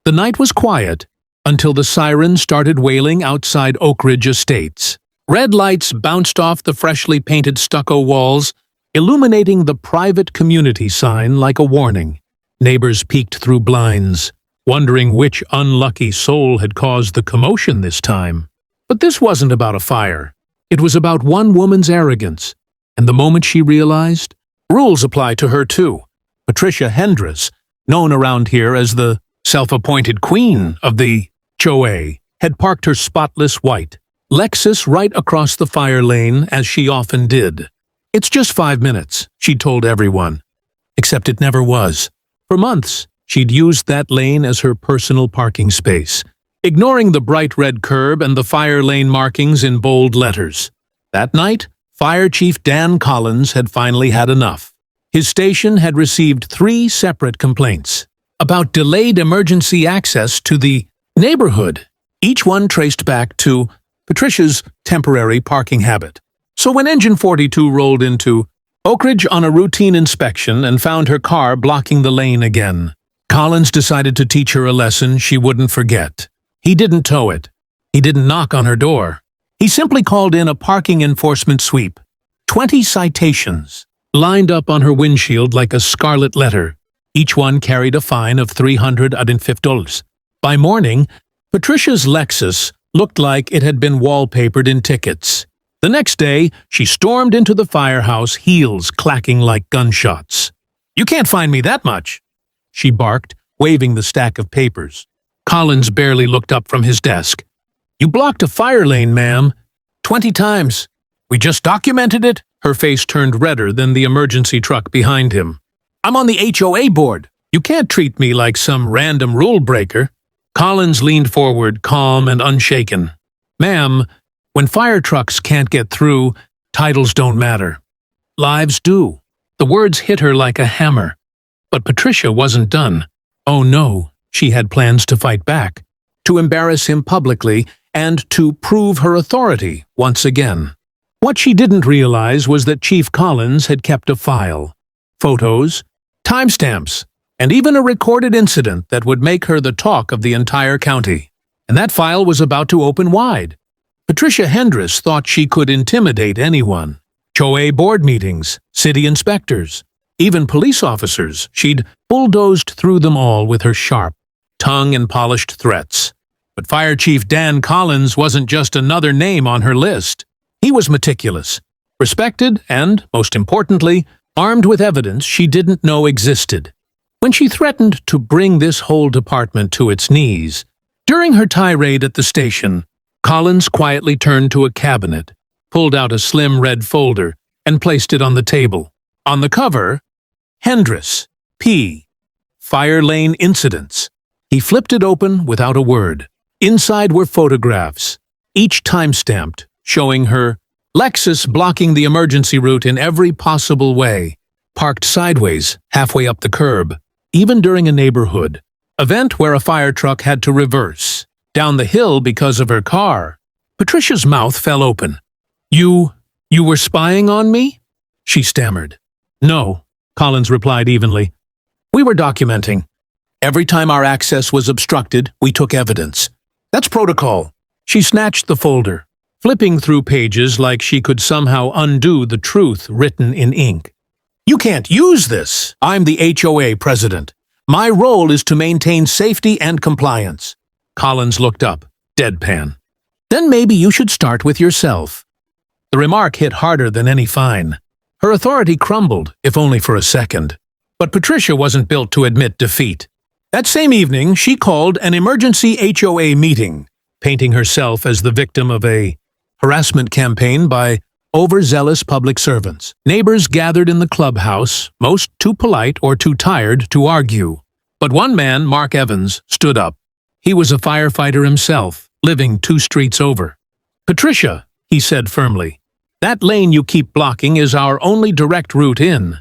The night was quiet until the siren started wailing outside Oak Ridge Estates. Red lights bounced off the freshly painted stucco walls, illuminating the private community sign like a warning. Neighbors peeked through blinds, wondering which unlucky soul had caused the commotion this time. But this wasn't about a fire. It was about one woman's arrogance. And the moment she realized, rules apply to her too. Patricia Hendris, known around here as the self-appointed queen of the HOA, had parked her spotless white Lexus right across the fire lane, as she often did. "It's just 5 minutes," she told everyone. Except it never was. For months, she'd used that lane as her personal parking space, ignoring the bright red curb and the fire lane markings in bold letters. That night, Fire Chief Dan Collins had finally had enough. His station had received 3 separate complaints about delayed emergency access to the neighborhood, each one traced back to Patricia's temporary parking habit. So when Engine 42 rolled into Oak Ridge on a routine inspection and found her car blocking the lane again, Collins decided to teach her a lesson she wouldn't forget. He didn't tow it. He didn't knock on her door. He simply called in a parking enforcement sweep. 20 citations, lined up on her windshield like a scarlet letter. Each one carried a fine of $350. By morning, Patricia's Lexus looked like it had been wallpapered in tickets. The next day, she stormed into the firehouse, heels clacking like gunshots. "You can't fine me that much," she barked, waving the stack of papers. Collins barely looked up from his desk. "You blocked a fire lane, ma'am. 20 times. We just documented it." Her face turned redder than the emergency truck behind him. "I'm on the HOA board. You can't treat me like some random rule breaker." Collins leaned forward, calm and unshaken. "Ma'am, when fire trucks can't get through, titles don't matter. Lives do." The words hit her like a hammer. But Patricia wasn't done. Oh no, she had plans to fight back, to embarrass him publicly, and to prove her authority once again. What she didn't realize was that Chief Collins had kept a file. Photos, timestamps, and even a recorded incident that would make her the talk of the entire county. And that file was about to open wide. Patricia Hendris thought she could intimidate anyone. HOA board meetings, city inspectors, even police officers. She'd bulldozed through them all with her sharp tongue and polished threats. But Fire Chief Dan Collins wasn't just another name on her list. He was meticulous, respected, and, most importantly, armed with evidence she didn't know existed. When she threatened to bring this whole department to its knees, during her tirade at the station, Collins quietly turned to a cabinet, pulled out a slim red folder, and placed it on the table. On the cover, Hendris, P. Fire Lane Incidents. He flipped it open without a word. Inside were photographs, each time-stamped, showing her Lexus blocking the emergency route in every possible way, parked sideways, halfway up the curb, even during a neighborhood event where a fire truck had to reverse down the hill because of her car. Patricia's mouth fell open. You were spying on me?" she stammered. "No," Collins replied evenly. "We were documenting. Every time our access was obstructed, we took evidence. That's protocol." She snatched the folder, flipping through pages like she could somehow undo the truth written in ink. "You can't use this. I'm the HOA president. My role is to maintain safety and compliance." Collins looked up, deadpan. "Then maybe you should start with yourself." The remark hit harder than any fine. Her authority crumbled, if only for a second. But Patricia wasn't built to admit defeat. That same evening, she called an emergency HOA meeting, painting herself as the victim of a harassment campaign by overzealous public servants. Neighbors gathered in the clubhouse, most too polite or too tired to argue. But one man, Mark Evans, stood up. He was a firefighter himself, living 2 streets over. "Patricia," he said firmly, "that lane you keep blocking is our only direct route in.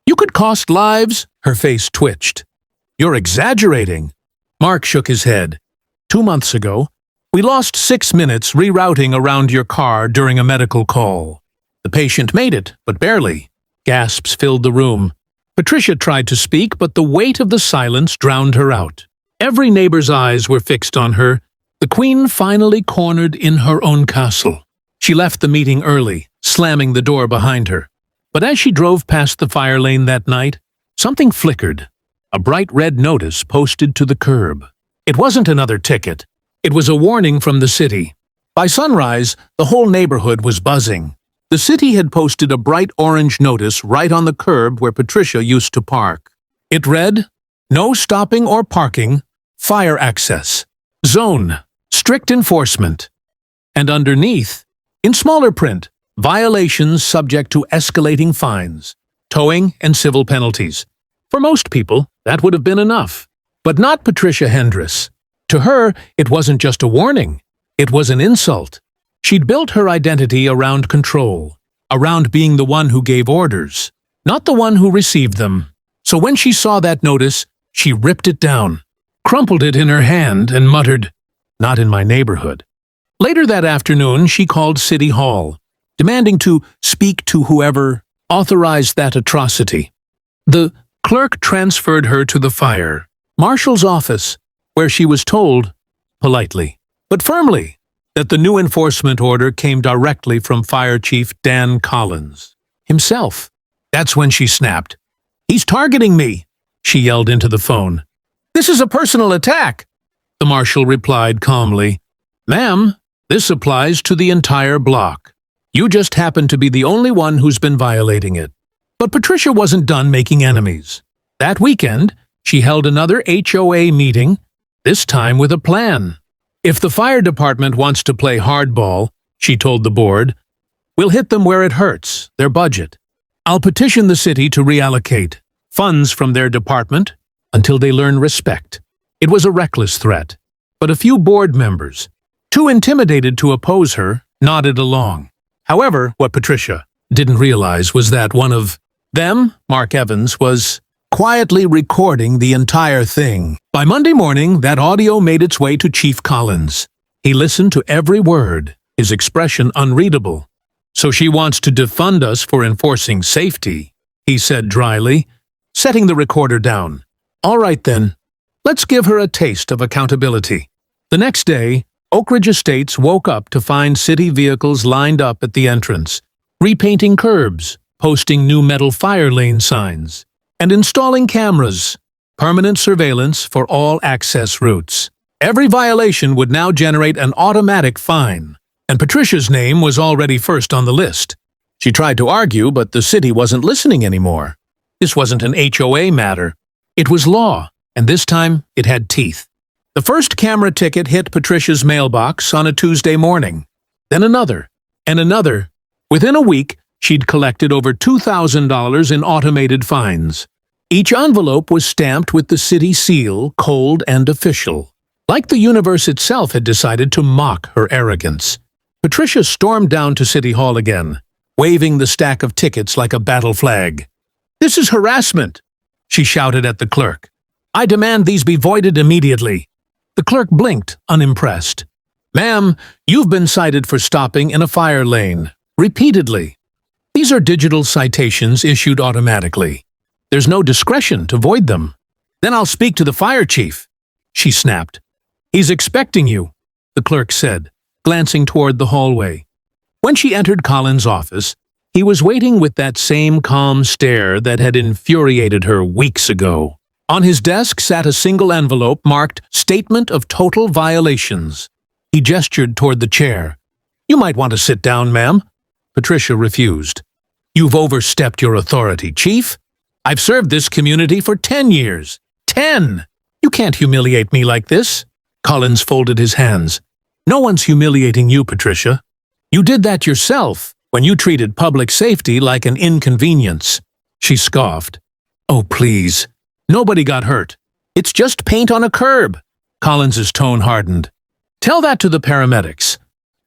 You could cost lives." Her face twitched. "You're exaggerating." Mark shook his head. 2 months ago, we lost 6 minutes rerouting around your car during a medical call. The patient made it, but barely. Gasps filled the room. Patricia tried to speak, but the weight of the silence drowned her out. Every neighbor's eyes were fixed on her. The queen finally cornered in her own castle. She left the meeting early, slamming the door behind her. But as she drove past the fire lane that night, something flickered. A bright red notice posted to the curb. It wasn't another ticket. It was a warning from the city. By sunrise, the whole neighborhood was buzzing. The city had posted a bright orange notice right on the curb where Patricia used to park. It read, "No stopping or parking, fire access, zone, strict enforcement." And underneath, in smaller print, violations subject to escalating fines, towing, and civil penalties. For most people, that would have been enough. But not Patricia Hendris. To her, it wasn't just a warning. It was an insult. She'd built her identity around control, around being the one who gave orders, not the one who received them. So when she saw that notice, she ripped it down, crumpled it in her hand, and muttered, "Not in my neighborhood." Later that afternoon, she called City Hall, demanding to speak to whoever authorized that atrocity. The clerk transferred her to the fire marshal's office, where she was told, politely, but firmly, that the new enforcement order came directly from Fire Chief Dan Collins himself. That's when she snapped. "He's targeting me," she yelled into the phone. "This is a personal attack." The marshal replied calmly, "Ma'am, this applies to the entire block. You just happen to be the only one who's been violating it." But Patricia wasn't done making enemies. That weekend, she held another HOA meeting, this time with a plan. "If the fire department wants to play hardball," she told the board, "we'll hit them where it hurts, their budget. I'll petition the city to reallocate funds from their department until they learn respect." It was a reckless threat, but a few board members, too intimidated to oppose her, nodded along. However, what Patricia didn't realize was that one of them, Mark Evans, was quietly recording the entire thing. By Monday morning, that audio made its way to Chief Collins. He listened to every word, his expression unreadable. "So she wants to defund us for enforcing safety," he said dryly, setting the recorder down. "All right then, let's give her a taste of accountability." The next day, Oak Ridge Estates woke up to find city vehicles lined up at the entrance, repainting curbs, posting new metal fire lane signs, and installing cameras, permanent surveillance for all access routes. Every violation would now generate an automatic fine, and Patricia's name was already first on the list. She tried to argue, but the city wasn't listening anymore. This wasn't an HOA matter. It was law, and this time it had teeth. The first camera ticket hit Patricia's mailbox on a Tuesday morning, then another, and another. Within a week, she'd collected over $2,000 in automated fines. Each envelope was stamped with the city seal, cold and official. Like the universe itself had decided to mock her arrogance. Patricia stormed down to City Hall again, waving the stack of tickets like a battle flag. "This is harassment," she shouted at the clerk. "I demand these be voided immediately." The clerk blinked, unimpressed. "Ma'am, you've been cited for stopping in a fire lane, repeatedly. These are digital citations issued automatically. There's no discretion to void them." "Then I'll speak to the fire chief," she snapped. "He's expecting you," the clerk said, glancing toward the hallway. When she entered Colin's office, he was waiting with that same calm stare that had infuriated her weeks ago. On his desk sat a single envelope marked Statement of Total Violations. He gestured toward the chair. "You might want to sit down, ma'am." Patricia refused. "You've overstepped your authority, Chief. I've served this community for 10 years. 10! You can't humiliate me like this." Collins folded his hands. "No one's humiliating you, Patricia. You did that yourself when you treated public safety like an inconvenience." She scoffed. "Oh, please. Nobody got hurt. It's just paint on a curb." Collins's tone hardened. "Tell that to the paramedics,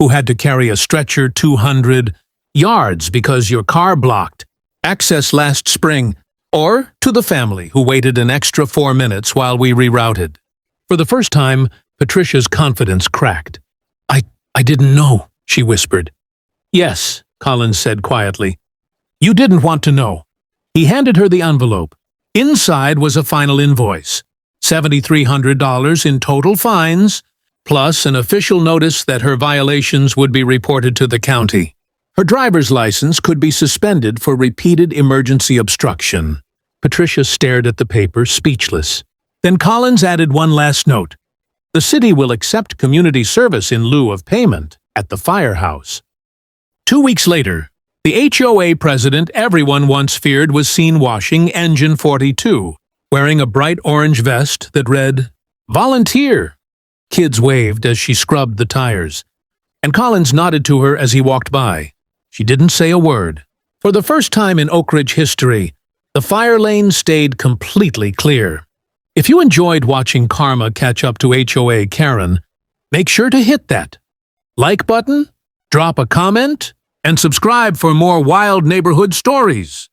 who had to carry a stretcher 200 yards because your car blocked access last spring, or to the family who waited an extra 4 minutes while we rerouted." For the first time, Patricia's confidence cracked. I didn't know," she whispered. "Yes," Collins said quietly. "You didn't want to know." He handed her the envelope. Inside was a final invoice, $7,300 in total fines, plus an official notice that her violations would be reported to the county. Her driver's license could be suspended for repeated emergency obstruction. Patricia stared at the paper, speechless. Then Collins added one last note. The city will accept community service in lieu of payment at the firehouse. 2 weeks later, the HOA president everyone once feared was seen washing Engine 42, wearing a bright orange vest that read, "Volunteer." Kids waved as she scrubbed the tires, and Collins nodded to her as he walked by. She didn't say a word. For the first time in Oak Ridge history, the fire lane stayed completely clear. If you enjoyed watching Karma catch up to HOA Karen, make sure to hit that like button, drop a comment, and subscribe for more wild neighborhood stories.